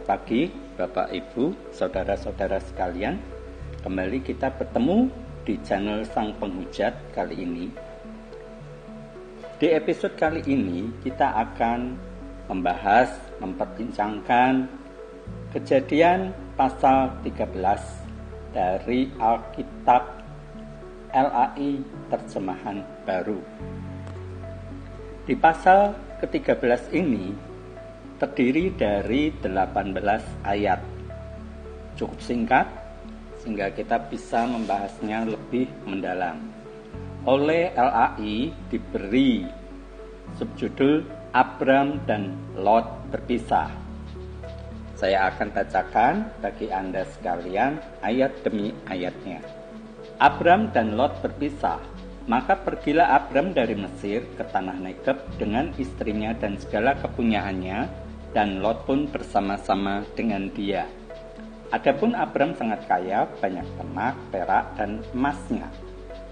Selamat pagi Bapak Ibu, saudara-saudara sekalian. Kembali kita bertemu di channel Sang Penghujat kali ini. Di episode kali ini kita akan memperbincangkan Kejadian pasal 13 dari Alkitab LAI Terjemahan Baru. Di pasal ke-13 ini terdiri dari 18 ayat. Cukup singkat sehingga kita bisa membahasnya lebih mendalam. Oleh LAI diberi subjudul Abram dan Lot berpisah. Saya akan bacakan bagi Anda sekalian ayat demi ayatnya. Abram dan Lot berpisah. Maka pergilah Abram dari Mesir ke tanah Negeb dengan istrinya dan segala kepunyaannya, dan Lot pun bersama-sama dengan dia. Adapun Abram sangat kaya, banyak ternak, perak, dan emasnya.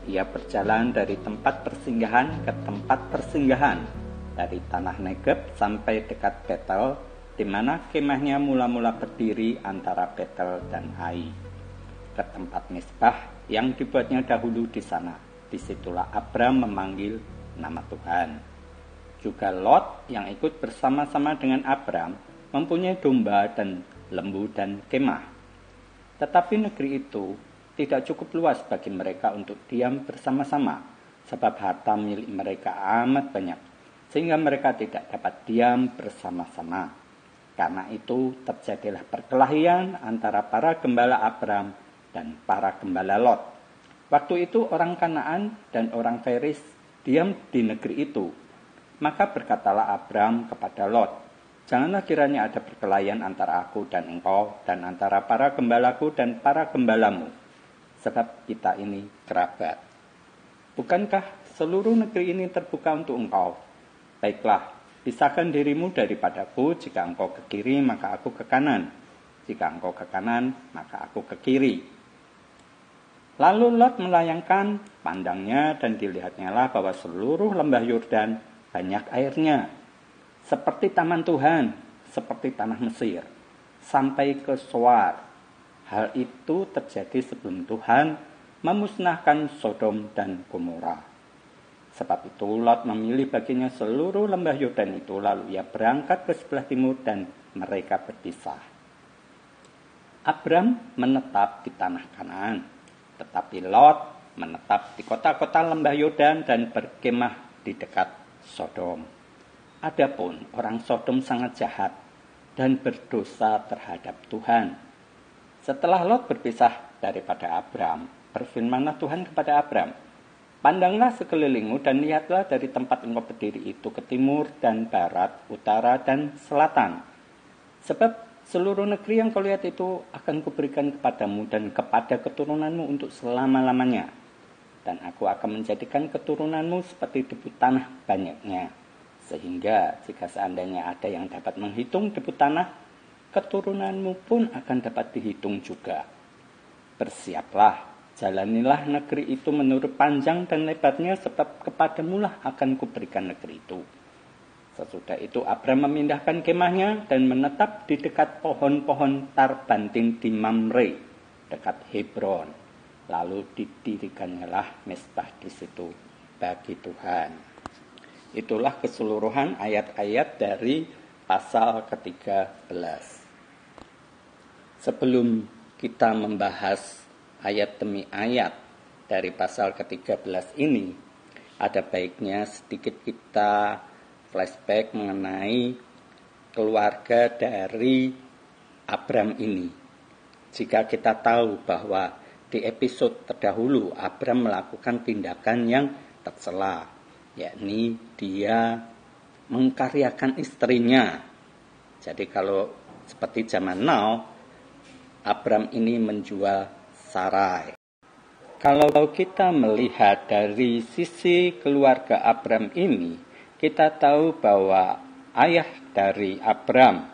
Ia berjalan dari tempat persinggahan ke tempat persinggahan, dari tanah Negeb sampai dekat Betel, di mana kemahnya mula-mula berdiri antara Betel dan Ai, ke tempat Misbah yang dibuatnya dahulu di sana. Disitulah Abram memanggil nama Tuhan. Juga Lot yang ikut bersama-sama dengan Abram mempunyai domba dan lembu dan kemah. Tetapi negeri itu tidak cukup luas bagi mereka untuk diam bersama-sama, sebab harta milik mereka amat banyak, sehingga mereka tidak dapat diam bersama-sama. Karena itu terjadilah perkelahian antara para gembala Abram dan para gembala Lot. Waktu itu orang Kanaan dan orang Feris diam di negeri itu. Maka berkatalah Abram kepada Lot, janganlah kiranya ada perkelahian antara aku dan engkau, dan antara para gembalaku dan para gembalamu, sebab kita ini kerabat. Bukankah seluruh negeri ini terbuka untuk engkau? Baiklah, pisahkan dirimu daripadaku. Jika engkau ke kiri, maka aku ke kanan. Jika engkau ke kanan, maka aku ke kiri. Lalu Lot melayangkan pandangnya, dan dilihatnya lah bahwa seluruh lembah Yordan banyak airnya, seperti taman Tuhan, seperti tanah Mesir, sampai ke Soar. Hal itu terjadi sebelum Tuhan memusnahkan Sodom dan Gomora. Sebab itu Lot memilih baginya seluruh lembah Yordan itu, lalu ia berangkat ke sebelah timur dan mereka berpisah. Abram menetap di tanah Kanaan, tetapi Lot menetap di kota-kota lembah Yordan dan berkemah di dekat Sodom. Adapun orang Sodom sangat jahat dan berdosa terhadap Tuhan. Setelah Lot berpisah daripada Abram, berfirmanlah Tuhan kepada Abram, pandanglah sekelilingmu dan lihatlah dari tempat engkau berdiri itu ke timur dan barat, utara dan selatan. Sebab seluruh negeri yang kau lihat itu akan kuberikan kepadamu dan kepada keturunanmu untuk selama-lamanya. Dan aku akan menjadikan keturunanmu seperti debu tanah banyaknya. Sehingga jika seandainya ada yang dapat menghitung debu tanah, keturunanmu pun akan dapat dihitung juga. Bersiaplah, jalanilah negeri itu menurut panjang dan lebarnya, sebab kepadamulah akan kuberikan negeri itu. Sesudah itu Abram memindahkan kemahnya dan menetap di dekat pohon-pohon tarbantin di Mamre, dekat Hebron. Lalu didirikannya lah Misbah di situ bagi Tuhan. Itulah keseluruhan ayat-ayat dari pasal ke-13. Sebelum kita membahas ayat demi ayat dari pasal ke-13 ini, ada baiknya sedikit kita flashback mengenai keluarga dari Abram ini. Jika kita tahu bahwa di episode terdahulu Abram melakukan tindakan yang tercela, yakni dia mengkaryakan istrinya. Jadi kalau seperti zaman now, Abram ini menjual Sarai. Kalau kita melihat dari sisi keluarga Abram ini, kita tahu bahwa ayah dari Abram,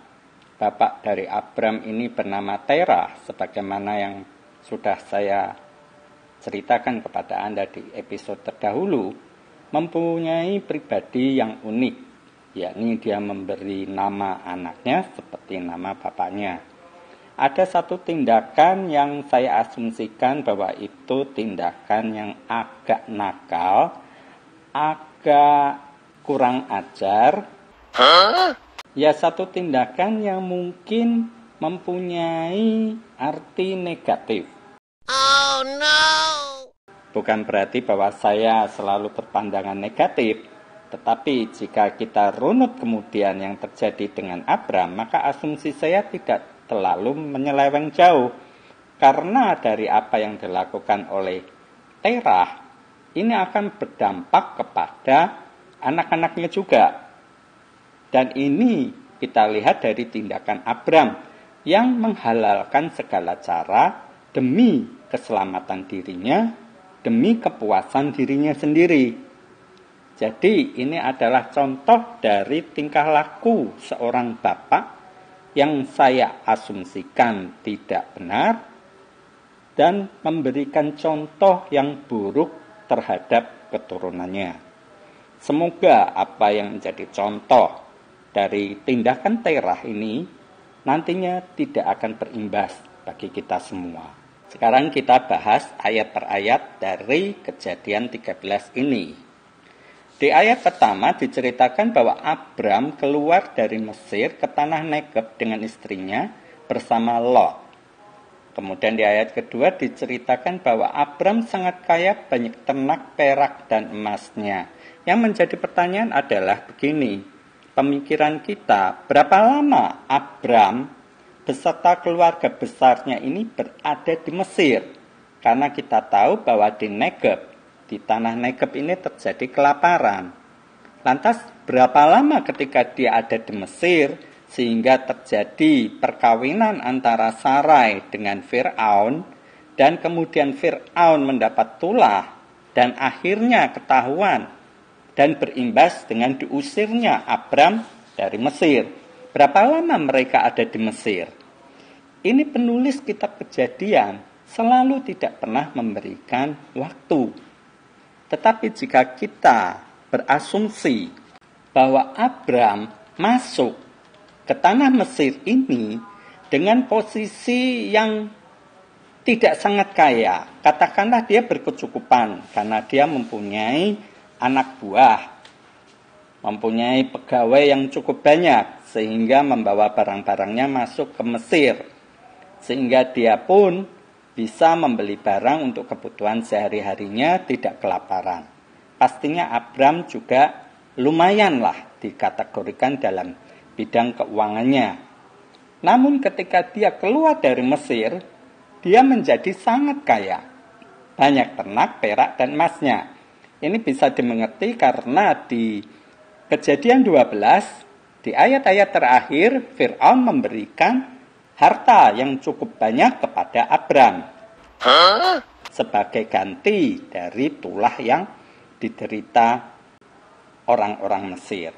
bapak dari Abram ini bernama Terah, sebagaimana yang sudah saya ceritakan kepada Anda di episode terdahulu, mempunyai pribadi yang unik. yakni dia memberi nama anaknya seperti nama bapaknya. Ada satu tindakan yang saya asumsikan bahwa itu tindakan yang agak nakal, agak kurang ajar. Ya, satu tindakan yang mungkin mempunyai arti negatif. Oh no! Bukan berarti bahwa saya selalu berpandangan negatif, tetapi jika kita runut kemudian yang terjadi dengan Abram, maka asumsi saya tidak terlalu menyeleweng jauh. Karena dari apa yang dilakukan oleh Terah, ini akan berdampak kepada anak-anaknya juga. Dan ini kita lihat dari tindakan Abram yang menghalalkan segala cara demi keselamatan dirinya, demi kepuasan dirinya sendiri. Jadi ini adalah contoh dari tingkah laku seorang bapak yang saya asumsikan tidak benar dan memberikan contoh yang buruk terhadap keturunannya. Semoga apa yang menjadi contoh dari tindakan Terah ini nantinya tidak akan berimbas bagi kita semua. Sekarang kita bahas ayat per ayat dari Kejadian 13 ini. Di ayat pertama diceritakan bahwa Abram keluar dari Mesir ke tanah Negeb dengan istrinya bersama Lot. Kemudian di ayat kedua diceritakan bahwa Abram sangat kaya, banyak ternak, perak, dan emasnya. Yang menjadi pertanyaan adalah begini, pemikiran kita, berapa lama Abram beserta keluarga besarnya ini berada di Mesir? Karena kita tahu bahwa di Negeb, di tanah Negeb ini terjadi kelaparan. Lantas berapa lama ketika dia ada di Mesir sehingga terjadi perkawinan antara Sarai dengan Fir'aun dan kemudian Fir'aun mendapat tulah dan akhirnya ketahuan dan berimbas dengan diusirnya Abram dari Mesir. Berapa lama mereka ada di Mesir? Ini penulis kitab Kejadian selalu tidak pernah memberikan waktu. Tetapi jika kita berasumsi bahwa Abram masuk ke tanah Mesir ini dengan posisi yang tidak sangat kaya, katakanlah dia berkecukupan karena dia mempunyai anak buah, mempunyai pegawai yang cukup banyak sehingga membawa barang-barangnya masuk ke Mesir, sehingga dia pun bisa membeli barang untuk kebutuhan sehari-harinya, tidak kelaparan. Pastinya Abram juga lumayanlah dikategorikan dalam bidang keuangannya. Namun ketika dia keluar dari Mesir, dia menjadi sangat kaya. Banyak ternak, perak, dan emasnya. Ini bisa dimengerti karena di Kejadian 12, di ayat-ayat terakhir, Fir'aun memberikan harta yang cukup banyak kepada Abram sebagai ganti dari tulah yang diderita orang-orang Mesir.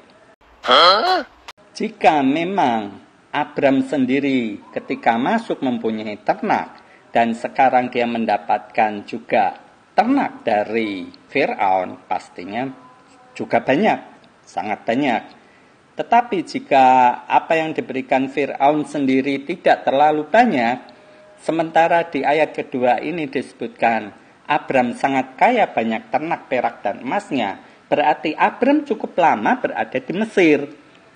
Jika memang Abram sendiri ketika masuk mempunyai ternak dan sekarang dia mendapatkan juga ternak dari Fir'aun, pastinya juga banyak, sangat banyak. Tetapi jika apa yang diberikan Fir'aun sendiri tidak terlalu banyak, sementara di ayat kedua ini disebutkan Abram sangat kaya, banyak ternak, perak, dan emasnya, berarti Abram cukup lama berada di Mesir,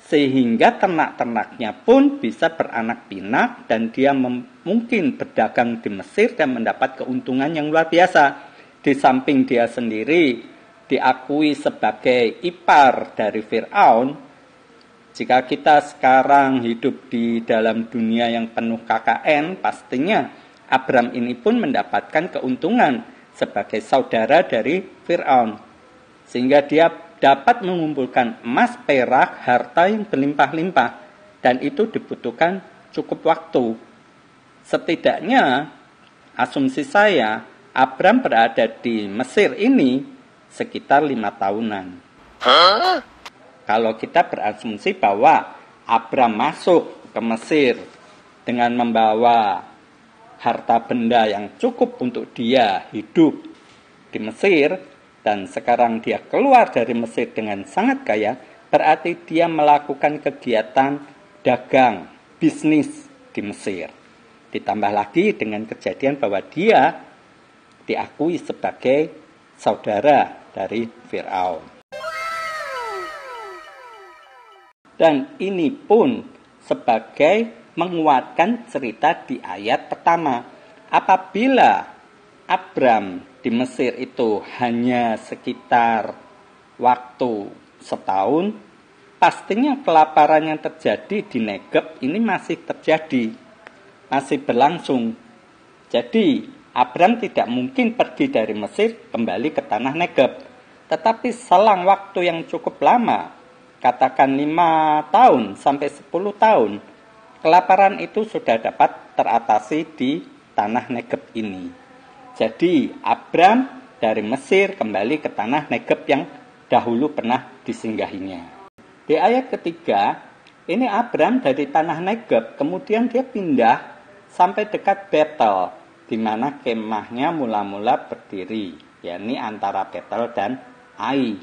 sehingga ternak-ternaknya pun bisa beranak pinak dan dia mungkin berdagang di Mesir dan mendapat keuntungan yang luar biasa. Di samping dia sendiri diakui sebagai ipar dari Fir'aun. Jika kita sekarang hidup di dalam dunia yang penuh KKN, pastinya Abram ini pun mendapatkan keuntungan sebagai saudara dari Fir'aun. Sehingga dia dapat mengumpulkan emas, perak, harta yang berlimpah-limpah. Dan itu dibutuhkan cukup waktu. Setidaknya, asumsi saya, Abram berada di Mesir ini sekitar 5 tahunan. Kalau kita berasumsi bahwa Abram masuk ke Mesir dengan membawa harta benda yang cukup untuk dia hidup di Mesir, dan sekarang dia keluar dari Mesir dengan sangat kaya, berarti dia melakukan kegiatan dagang, bisnis di Mesir. Ditambah lagi dengan kejadian bahwa dia diakui sebagai saudara dari Firaun. Dan ini pun sebagai menguatkan cerita di ayat pertama. Apabila Abram di Mesir itu hanya sekitar waktu setahun, pastinya kelaparan yang terjadi di Negeb ini masih terjadi, masih berlangsung. Jadi Abram tidak mungkin pergi dari Mesir kembali ke tanah Negeb. Tetapi selang waktu yang cukup lama, katakan 5 tahun sampai 10 tahun, kelaparan itu sudah dapat teratasi di tanah Negeb ini. Jadi Abram dari Mesir kembali ke tanah Negeb yang dahulu pernah disinggahinya. Di ayat ketiga, ini Abram dari tanah Negeb, kemudian dia pindah sampai dekat Betel, di mana kemahnya mula-mula berdiri, yakni antara Betel dan Ai,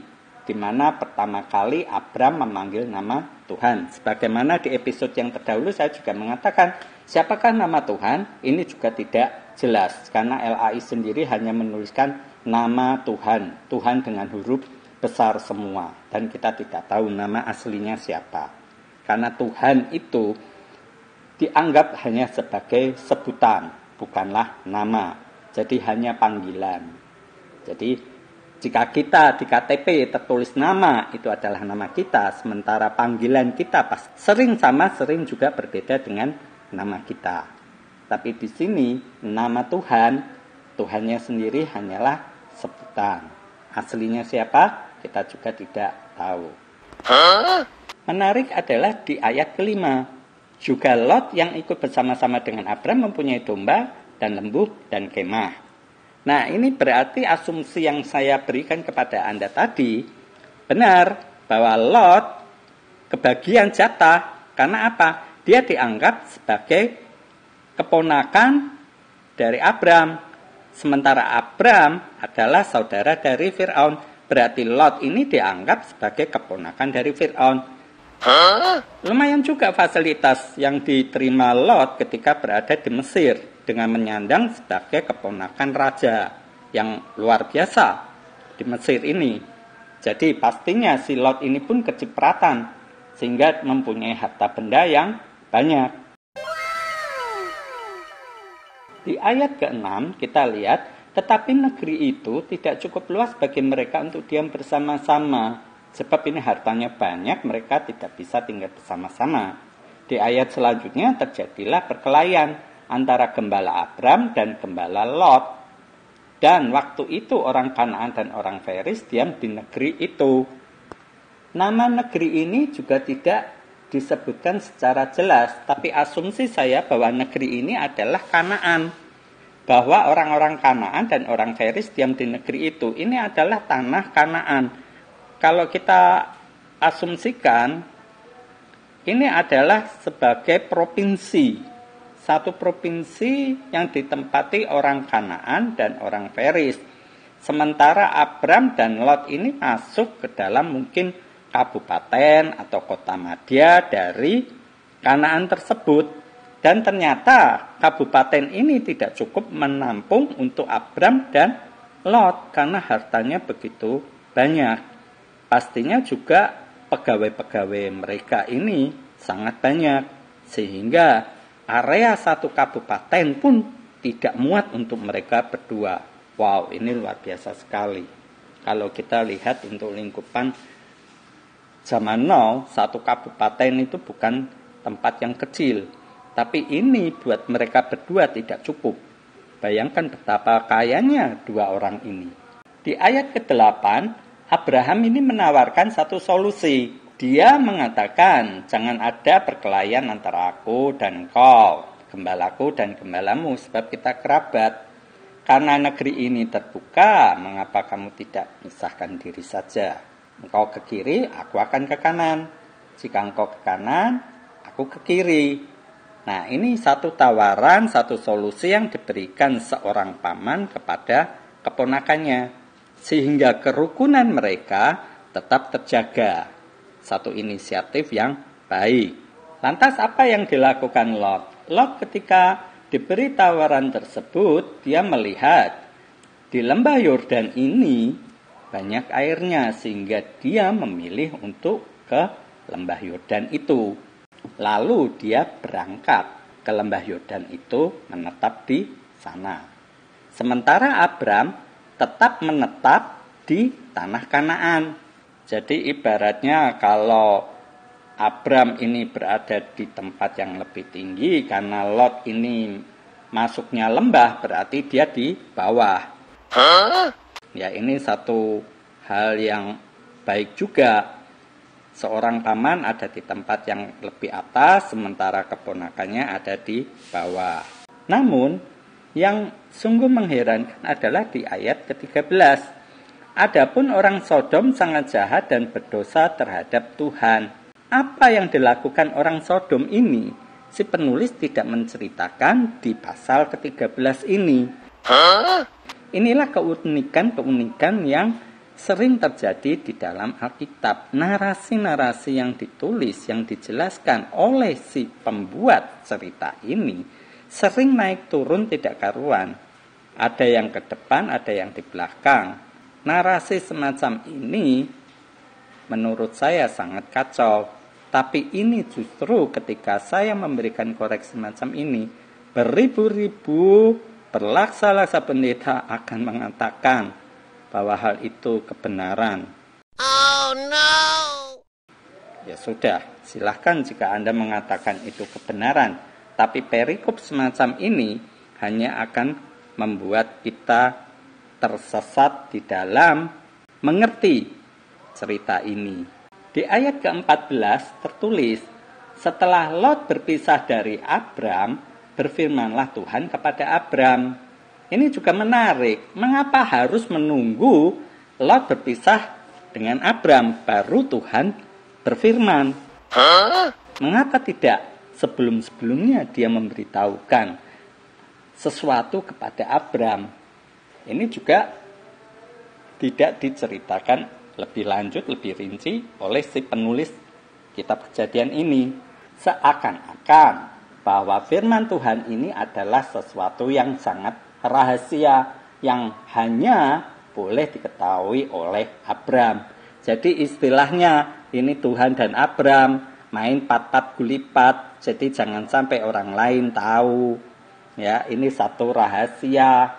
di mana pertama kali Abram memanggil nama Tuhan. Sebagaimana di episode yang terdahulu saya juga mengatakan, siapakah nama Tuhan? Ini juga tidak jelas, karena LAI sendiri hanya menuliskan nama Tuhan, Tuhan dengan huruf besar semua, dan kita tidak tahu nama aslinya siapa. Karena Tuhan itu dianggap hanya sebagai sebutan, bukanlah nama. Jadi hanya panggilan. Jadi jika kita di KTP tertulis nama, itu adalah nama kita, sementara panggilan kita sering sama, sering juga berbeda dengan nama kita. Tapi di sini nama Tuhan, Tuhannya sendiri hanyalah sebutan. Aslinya siapa? Kita juga tidak tahu. Menarik adalah di ayat kelima. Juga Lot yang ikut bersama-sama dengan Abram mempunyai domba dan lembu dan kemah. Nah, ini berarti asumsi yang saya berikan kepada Anda tadi benar, bahwa Lot kebagian jatah. Karena apa? Dia dianggap sebagai keponakan dari Abram. Sementara Abram adalah saudara dari Firaun. Berarti Lot ini dianggap sebagai keponakan dari Firaun. Lumayan juga fasilitas yang diterima Lot ketika berada di Mesir, dengan menyandang sebagai keponakan raja yang luar biasa di Mesir ini. Jadi pastinya si Lot ini pun kecipratan, sehingga mempunyai harta benda yang banyak. Di ayat ke-6 kita lihat, tetapi negeri itu tidak cukup luas bagi mereka untuk diam bersama-sama. Sebab ini hartanya banyak, mereka tidak bisa tinggal bersama-sama. Di ayat selanjutnya terjadilah perkelahian antara gembala Abram dan gembala Lot. Dan waktu itu orang Kanaan dan orang Feris diam di negeri itu. Nama negeri ini juga tidak disebutkan secara jelas, tapi asumsi saya bahwa negeri ini adalah Kanaan. Bahwa orang-orang Kanaan dan orang Feris diam di negeri itu. Ini adalah tanah Kanaan. Kalau kita asumsikan, ini adalah sebagai provinsi. Satu provinsi yang ditempati orang Kanaan dan orang Feris. Sementara Abram dan Lot ini masuk ke dalam mungkin kabupaten atau kota madya dari Kanaan tersebut. Dan ternyata kabupaten ini tidak cukup menampung untuk Abram dan Lot karena hartanya begitu banyak. Pastinya juga pegawai-pegawai mereka ini sangat banyak, sehingga area satu kabupaten pun tidak muat untuk mereka berdua. Wow, ini luar biasa sekali. Kalau kita lihat untuk lingkupan zaman now, satu kabupaten itu bukan tempat yang kecil. Tapi ini buat mereka berdua tidak cukup. Bayangkan betapa kayanya dua orang ini. Di ayat ke-8, Abraham ini menawarkan satu solusi. Dia mengatakan, jangan ada perkelahian antara aku dan engkau, gembalaku dan gembalamu, sebab kita kerabat. Karena negeri ini terbuka, mengapa kamu tidak pisahkan diri saja? Engkau ke kiri, aku akan ke kanan. Jika engkau ke kanan, aku ke kiri. Nah, ini satu tawaran, satu solusi yang diberikan seorang paman kepada keponakannya. Sehingga kerukunan mereka tetap terjaga. satu inisiatif yang baik. Lantas apa yang dilakukan Lot? Lot ketika diberi tawaran tersebut, dia melihat di lembah Yordan ini banyak airnya sehingga dia memilih untuk ke lembah Yordan itu. Lalu dia berangkat ke lembah Yordan itu, menetap di sana. Sementara Abram tetap menetap di tanah Kanaan. Jadi ibaratnya kalau Abram ini berada di tempat yang lebih tinggi, karena Lot ini masuknya lembah, berarti dia di bawah. Ya, ini satu hal yang baik juga. Seorang paman ada di tempat yang lebih atas, sementara keponakannya ada di bawah. Namun, yang sungguh mengherankan adalah di ayat ke-13. Adapun orang Sodom sangat jahat dan berdosa terhadap Tuhan. Apa yang dilakukan orang Sodom ini? Si penulis tidak menceritakan di pasal ke-13 ini. Inilah keunikan yang sering terjadi di dalam Alkitab. Narasi-narasi yang ditulis, yang dijelaskan oleh si pembuat cerita ini sering naik turun tidak karuan. Ada yang ke depan, ada yang di belakang. Narasi semacam ini menurut saya sangat kacau. Tapi ini justru ketika saya memberikan koreksi semacam ini, beribu-ribu berlaksa-laksa pendeta akan mengatakan bahwa hal itu kebenaran. Oh no. Ya sudah, silahkan jika Anda mengatakan itu kebenaran. Tapi perikop semacam ini hanya akan membuat kita tersesat di dalam mengerti cerita ini. Di ayat ke-14 tertulis, setelah Lot berpisah dari Abram, berfirmanlah Tuhan kepada Abram. Ini juga menarik. Mengapa harus menunggu Lot berpisah dengan Abram baru Tuhan berfirman? Mengapa tidak sebelum-sebelumnya dia memberitahukan sesuatu kepada Abram? Ini juga tidak diceritakan lebih lanjut, lebih rinci oleh si penulis kitab Kejadian ini. Seakan-akan bahwa firman Tuhan ini adalah sesuatu yang sangat rahasia yang hanya boleh diketahui oleh Abram. Jadi istilahnya ini Tuhan dan Abram main pat-pat gulipat. Jadi jangan sampai orang lain tahu. Ya, ini satu rahasia.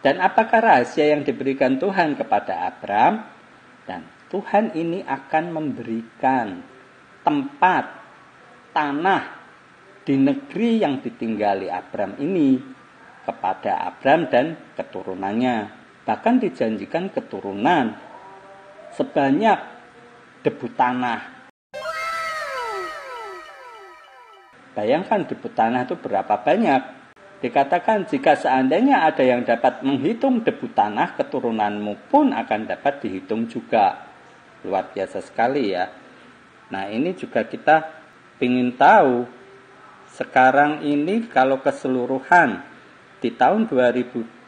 Dan apakah rahasia yang diberikan Tuhan kepada Abram? Dan Tuhan ini akan memberikan tempat, tanah di negeri yang ditinggali Abram ini kepada Abram dan keturunannya. Bahkan dijanjikan keturunan sebanyak debu tanah. Bayangkan debu tanah itu berapa banyak. Dikatakan jika seandainya ada yang dapat menghitung debu tanah, keturunanmu pun akan dapat dihitung juga. Luar biasa sekali ya. Nah, ini juga kita ingin tahu sekarang ini kalau keseluruhan di tahun 2020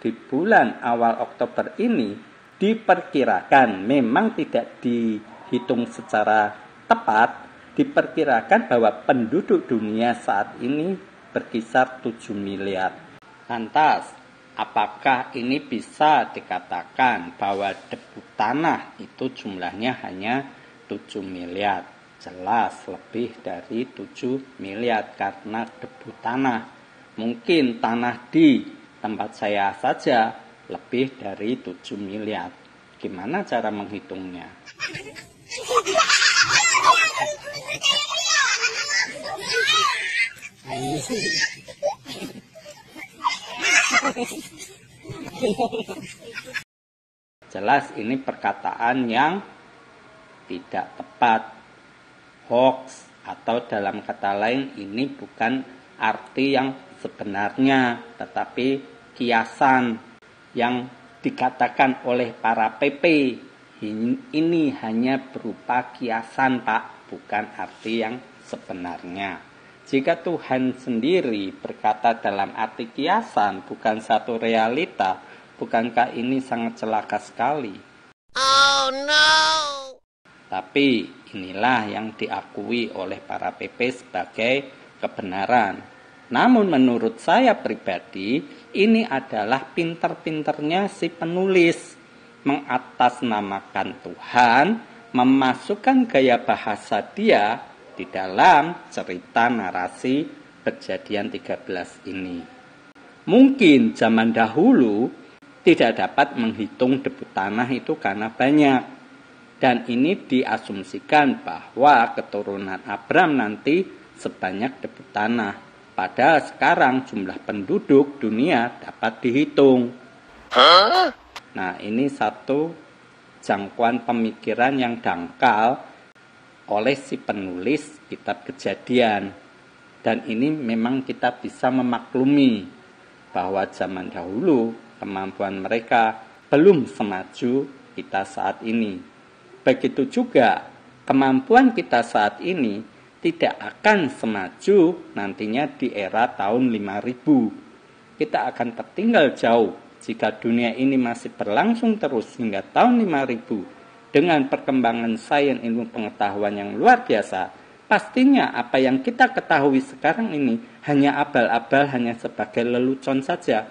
di bulan awal Oktober ini diperkirakan, memang tidak dihitung secara tepat, diperkirakan bahwa penduduk dunia saat ini berkisar 7 miliar. Lantas, apakah ini bisa dikatakan bahwa debu tanah itu jumlahnya hanya 7 miliar? Jelas lebih dari 7 miliar karena debu tanah. Mungkin tanah di tempat saya saja lebih dari 7 miliar. Gimana cara menghitungnya? Jelas ini perkataan yang tidak tepat, hoax, atau dalam kata lain ini bukan arti yang sebenarnya, tetapi kiasan yang dikatakan oleh para PP. Ini hanya berupa kiasan, Pak, bukan arti yang sebenarnya. Jika Tuhan sendiri berkata dalam arti kiasan, bukan satu realita, bukankah ini sangat celaka sekali? Oh no! Tetapi inilah yang diakui oleh para PP sebagai kebenaran. Namun menurut saya pribadi, ini adalah pinter-pinternya si penulis mengatasnamakan Tuhan, memasukkan gaya bahasa dia di dalam cerita narasi Kejadian 13 ini. Mungkin zaman dahulu tidak dapat menghitung debu tanah itu karena banyak. Dan ini diasumsikan bahwa keturunan Abram nanti sebanyak debu tanah. Padahal sekarang jumlah penduduk dunia dapat dihitung. Nah, ini satu jangkauan pemikiran yang dangkal oleh si penulis kitab Kejadian. Dan ini memang kita bisa memaklumi bahwa zaman dahulu kemampuan mereka belum semaju kita saat ini. Begitu juga kemampuan kita saat ini tidak akan semaju nantinya di era tahun 5000. Kita akan tertinggal jauh jika dunia ini masih berlangsung terus hingga tahun 5000 dengan perkembangan sains ilmu pengetahuan yang luar biasa. Pastinya apa yang kita ketahui sekarang ini hanya abal-abal, hanya sebagai lelucon saja.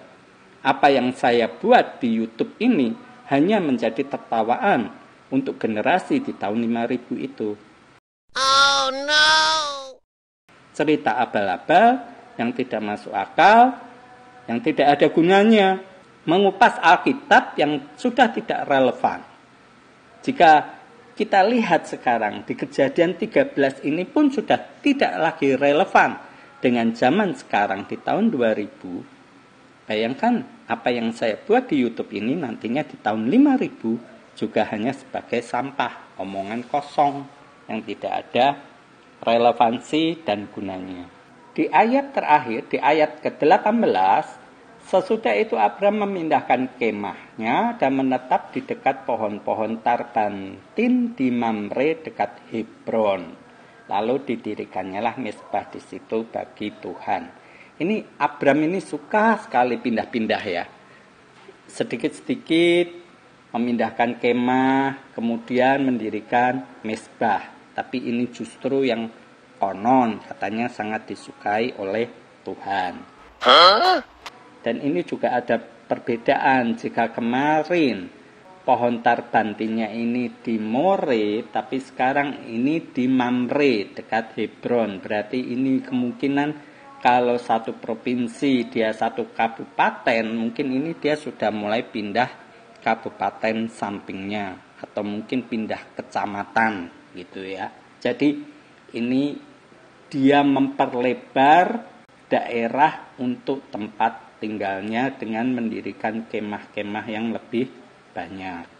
Apa yang saya buat di YouTube ini hanya menjadi tertawaan untuk generasi di tahun 5000 itu. Oh no! Cerita abal-abal yang tidak masuk akal, yang tidak ada gunanya, mengupas Alkitab yang sudah tidak relevan. Jika kita lihat sekarang di Kejadian 13 ini pun sudah tidak lagi relevan dengan zaman sekarang di tahun 2000. Bayangkan apa yang saya buat di YouTube ini nantinya di tahun 5000 juga hanya sebagai sampah, omongan kosong yang tidak ada relevansi dan gunanya. Di ayat terakhir, di ayat ke-18, sesudah itu Abram memindahkan kemahnya dan menetap di dekat pohon-pohon tarbantin di Mamre dekat Hebron. Lalu didirikannya lah mezbah di situ bagi Tuhan. Ini Abram ini suka sekali pindah-pindah ya. Sedikit-sedikit memindahkan kemah, kemudian mendirikan mezbah. Tapi ini justru yang konon katanya sangat disukai oleh Tuhan. Dan ini juga ada perbedaan jika kemarin pohon tarbantinnya ini di More, tapi sekarang ini di Mamre dekat Hebron. Berarti ini kemungkinan kalau satu provinsi dia satu kabupaten, mungkin ini dia sudah mulai pindah kabupaten sampingnya atau mungkin pindah kecamatan gitu ya. Jadi ini dia memperlebar daerah untuk tempat tinggalnya dengan mendirikan kemah-kemah yang lebih banyak.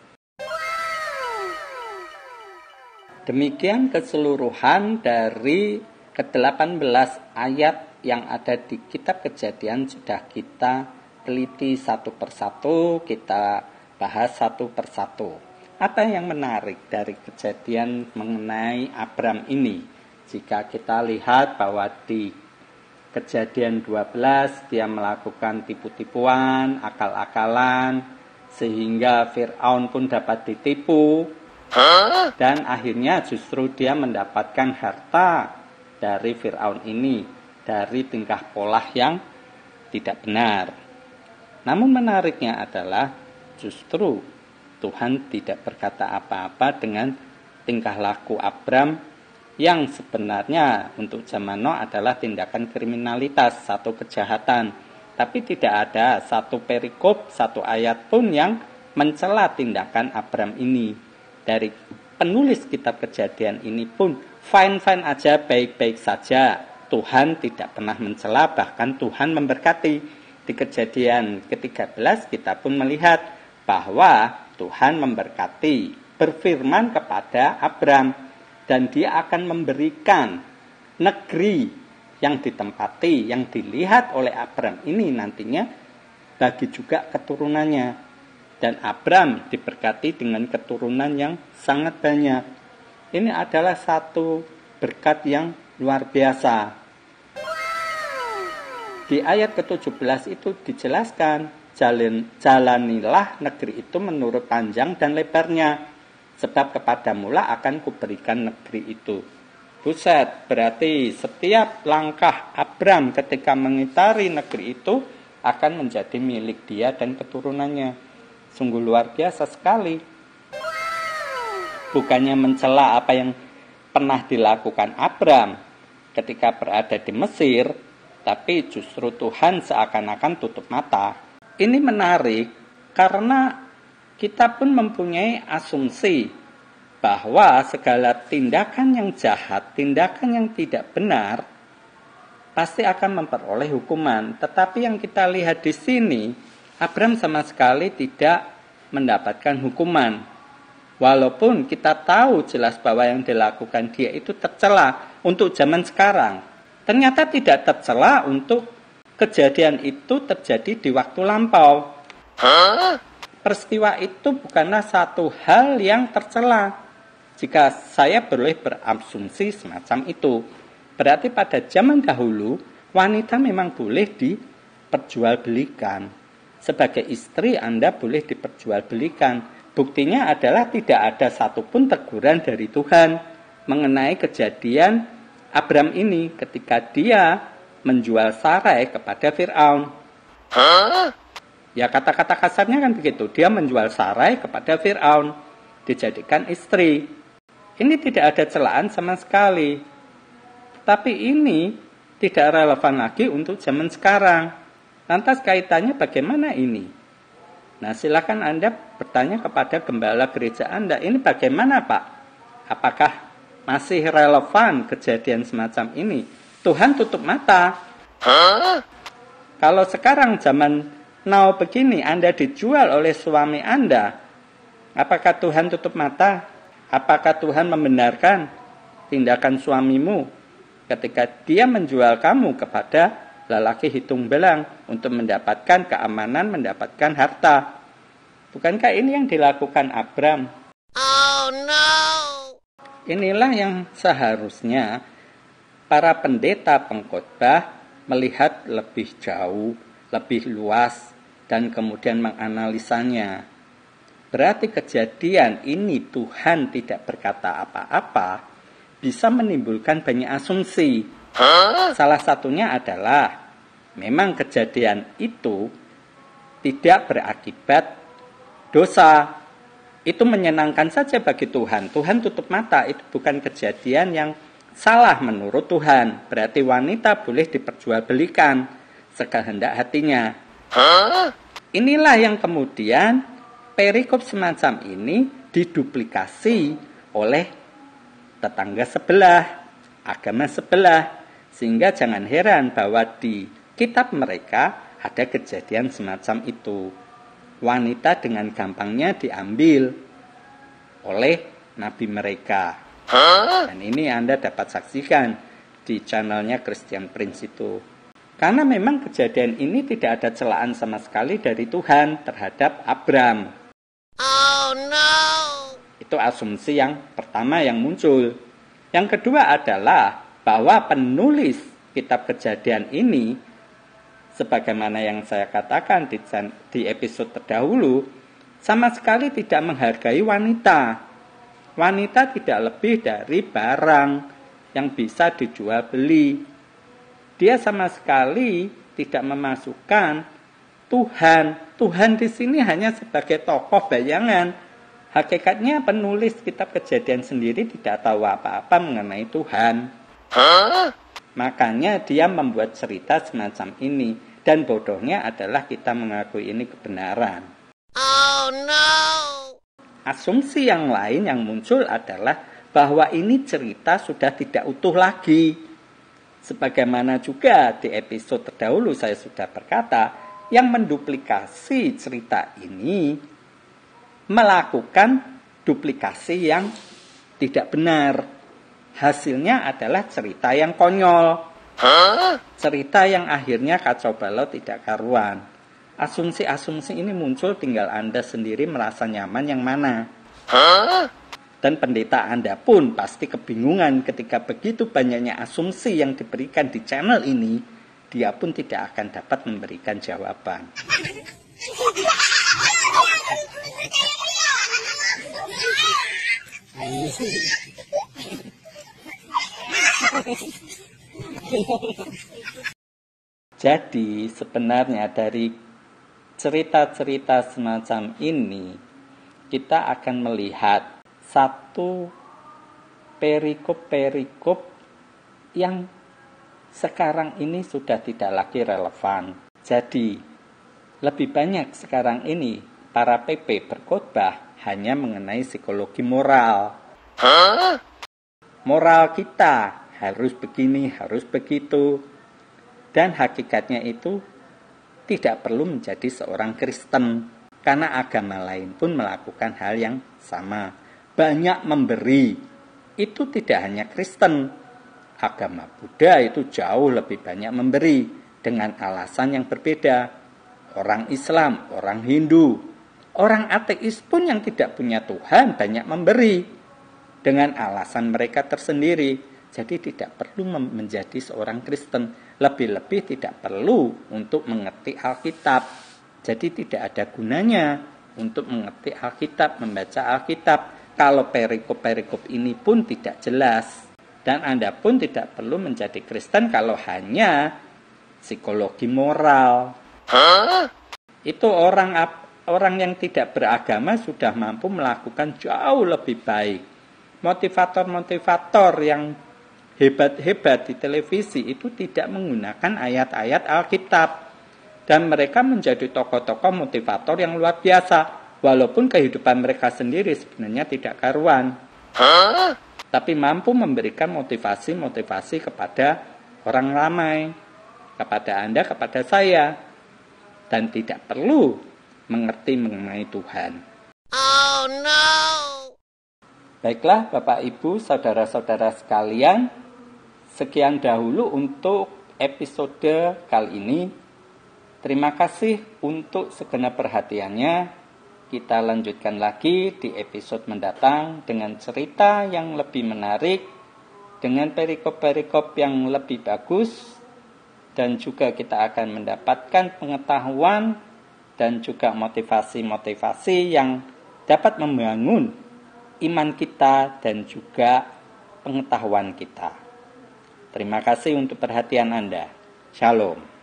Demikian keseluruhan dari ke-18 ayat yang ada di kitab Kejadian sudah kita teliti satu persatu, kita bahas satu persatu. Apa yang menarik dari kejadian mengenai Abram ini? Jika kita lihat bahwa di Kejadian 12 dia melakukan tipu-tipuan, akal-akalan, sehingga Fir'aun pun dapat ditipu. Dan akhirnya justru dia mendapatkan harta dari Fir'aun ini, dari tingkah pola yang tidak benar. Namun menariknya adalah justru Tuhan tidak berkata apa-apa dengan tingkah laku Abram yang sebenarnya untuk zaman Nuh adalah tindakan kriminalitas, satu kejahatan. Tapi tidak ada satu perikop, satu ayat pun yang mencela tindakan Abram ini. Dari penulis kitab Kejadian ini pun fine-fine aja, baik-baik saja. Tuhan tidak pernah mencela, bahkan Tuhan memberkati. Di Kejadian ke-13 kita pun melihat bahwa Tuhan memberkati, berfirman kepada Abram, dan dia akan memberikan negeri yang ditempati, yang dilihat oleh Abram ini nantinya bagi juga keturunannya. Dan Abram diberkati dengan keturunan yang sangat banyak. Ini adalah satu berkat yang luar biasa. Di ayat ke-17 itu dijelaskan, jalanilah negeri itu menurut panjang dan lebarnya. sebab kepadamulah akan kuberikan negeri itu. Buset, berarti setiap langkah Abram ketika mengitari negeri itu akan menjadi milik dia dan keturunannya. Sungguh luar biasa sekali. Bukannya mencela apa yang pernah dilakukan Abram ketika berada di Mesir, tapi justru Tuhan seakan-akan tutup mata. Ini menarik karena kita pun mempunyai asumsi bahwa segala tindakan yang jahat, tindakan yang tidak benar, pasti akan memperoleh hukuman. Tetapi yang kita lihat di sini, Abram sama sekali tidak mendapatkan hukuman. Walaupun kita tahu jelas bahwa yang dilakukan dia itu tercela untuk zaman sekarang. Ternyata tidak tercela untuk kejadian itu terjadi di waktu lampau. Peristiwa itu bukanlah satu hal yang tercela. Jika saya boleh berasumsi semacam itu, berarti pada zaman dahulu wanita memang boleh diperjualbelikan. Sebagai istri Anda boleh diperjualbelikan. Buktinya adalah tidak ada satupun teguran dari Tuhan mengenai kejadian Abram ini ketika dia menjual Sarai kepada Fir'aun. Ya kata-kata kasarnya kan begitu. Dia menjual Sarai kepada Fir'aun, dijadikan istri. Ini tidak ada celaan sama sekali. Tapi ini tidak relevan lagi untuk zaman sekarang. Lantas kaitannya bagaimana ini? Nah, silakan Anda bertanya kepada gembala gereja Anda. Ini bagaimana, Pak? Apakah masih relevan kejadian semacam ini? Tuhan tutup mata. Kalau sekarang zaman now begini, Anda dijual oleh suami Anda, apakah Tuhan tutup mata? Apakah Tuhan membenarkan tindakan suamimu ketika dia menjual kamu kepada lelaki hitung belang untuk mendapatkan keamanan, mendapatkan harta? Bukankah ini yang dilakukan Abram? Oh no! Inilah yang seharusnya para pendeta pengkhotbah melihat lebih jauh, lebih luas, dan kemudian menganalisanya. Berarti kejadian ini Tuhan tidak berkata apa-apa, bisa menimbulkan banyak asumsi. Salah satunya adalah memang kejadian itu tidak berakibat dosa. Itu menyenangkan saja bagi Tuhan. Tuhan tutup mata, itu bukan kejadian yang salah menurut Tuhan. Berarti wanita boleh diperjualbelikan sekehendak hatinya. Inilah yang kemudian perikop semacam ini diduplikasi oleh tetangga sebelah, agama sebelah. Sehingga jangan heran bahwa di kitab mereka ada kejadian semacam itu. Wanita dengan gampangnya diambil oleh nabi mereka. Dan ini Anda dapat saksikan di channelnya Christian Prince itu. Karena memang kejadian ini tidak ada celaan sama sekali dari Tuhan terhadap Abram. Oh no! Itu asumsi yang pertama yang muncul. Yang kedua adalah bahwa penulis kitab Kejadian ini, sebagaimana yang saya katakan di episode terdahulu, sama sekali tidak menghargai wanita. Wanita tidak lebih dari barang yang bisa dijual beli. Dia sama sekali tidak memasukkan Tuhan. Tuhan di sini hanya sebagai tokoh bayangan. Hakikatnya penulis kitab Kejadian sendiri tidak tahu apa-apa mengenai Tuhan. Makanya dia membuat cerita semacam ini. Dan bodohnya adalah kita mengakui ini kebenaran. Oh no! Asumsi yang lain yang muncul adalah bahwa ini cerita sudah tidak utuh lagi. Sebagaimana juga di episode terdahulu saya sudah berkata, yang menduplikasi cerita ini melakukan duplikasi yang tidak benar. Hasilnya adalah cerita yang konyol. Cerita yang akhirnya kacau balau tidak karuan. Asumsi-asumsi ini muncul, tinggal Anda sendiri merasa nyaman yang mana. Dan pendeta Anda pun pasti kebingungan ketika begitu banyaknya asumsi yang diberikan di channel ini. Dia pun tidak akan dapat memberikan jawaban. Jadi sebenarnya dari cerita-cerita semacam ini kita akan melihat satu perikop-perikop yang sekarang ini sudah tidak lagi relevan. Jadi lebih banyak sekarang ini para PP berkhotbah hanya mengenai psikologi moral. Moral kita harus begini, harus begitu. Dan hakikatnya itu tidak perlu menjadi seorang Kristen, karena agama lain pun melakukan hal yang sama. Banyak memberi, itu tidak hanya Kristen. Agama Buddha itu jauh lebih banyak memberi dengan alasan yang berbeda. Orang Islam, orang Hindu, orang ateis pun yang tidak punya Tuhan banyak memberi dengan alasan mereka tersendiri. Jadi tidak perlu menjadi seorang Kristen. Lebih-lebih tidak perlu untuk mengerti Alkitab. Jadi tidak ada gunanya untuk mengerti Alkitab, membaca Alkitab, kalau perikop-perikop ini pun tidak jelas. Dan Anda pun tidak perlu menjadi Kristen kalau hanya psikologi moral. Itu orang yang tidak beragama sudah mampu melakukan jauh lebih baik. Motivator-motivator yang hebat-hebat di televisi itu tidak menggunakan ayat-ayat Alkitab. Dan mereka menjadi tokoh-tokoh motivator yang luar biasa. Walaupun kehidupan mereka sendiri sebenarnya tidak karuan. Tapi mampu memberikan motivasi-motivasi kepada orang ramai. Kepada Anda, kepada saya. Dan tidak perlu mengerti mengenai Tuhan. Oh no! Baiklah Bapak Ibu, saudara-saudara sekalian. Sekian dahulu untuk episode kali ini. Terima kasih untuk segenap perhatiannya. Kita lanjutkan lagi di episode mendatang dengan cerita yang lebih menarik, dengan perikop-perikop yang lebih bagus, dan juga kita akan mendapatkan pengetahuan dan juga motivasi-motivasi yang dapat membangun iman kita dan juga pengetahuan kita. Terima kasih untuk perhatian Anda. Shalom.